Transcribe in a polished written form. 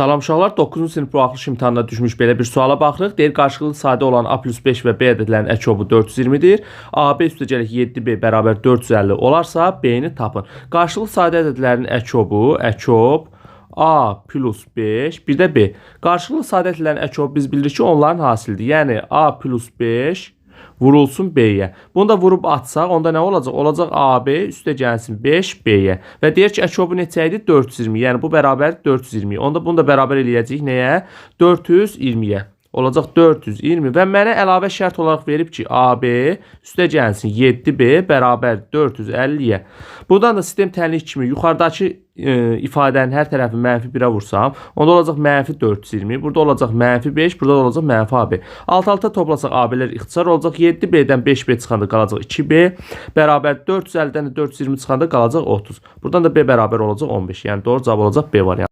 Salam uşaqlar, 9-cu sinif buraxılış imtahanına düşmüş belə bir suala baxırıq. Deyir, qarşılıqlı sadə olan A plus 5 və B ədədlərinin əkobu 420-dir. AB üstəgəlik 7B bərabər 450 olarsa, B-ni tapın. Qarşılıqlı sadə ədədlərin əkob A plus 5, bir də B. Qarşılıqlı sadə ədədlərin əkobu biz bilirik ki, onların hasilidir. Yəni, A plus 5 vurulsun B-yə. Bunu da vurub atsaq, onda nə olacaq? Olacaq AB üstə gəlsin 5 B-yə. Və deyir ki, əkobu neçə idi? 420. Yəni, bu bərabər 420. Onda bunu da bərabər eləyəcəyik nəyə? 420-yə. Olacaq 420 və mənə əlavə şərt olaraq verib ki, AB üstə gəlsin 7B bərabər 450-yə. Buradan da sistem tənlik kimi yuxarıdakı ifadənin hər tərəfi mənfi 1-ə vursam, onda olacaq mənfi 420, burada olacaq mənfi 5, burada olacaq mənfi AB. Alt-alta toplasaq AB-lər ixtisar olacaq, 7B-dən 5B çıxanda qalacaq 2B, bərabər 450-dən 420 çıxanda qalacaq 30. Buradan da B bərabər olacaq 15, yəni doğru cavab olacaq B variantı.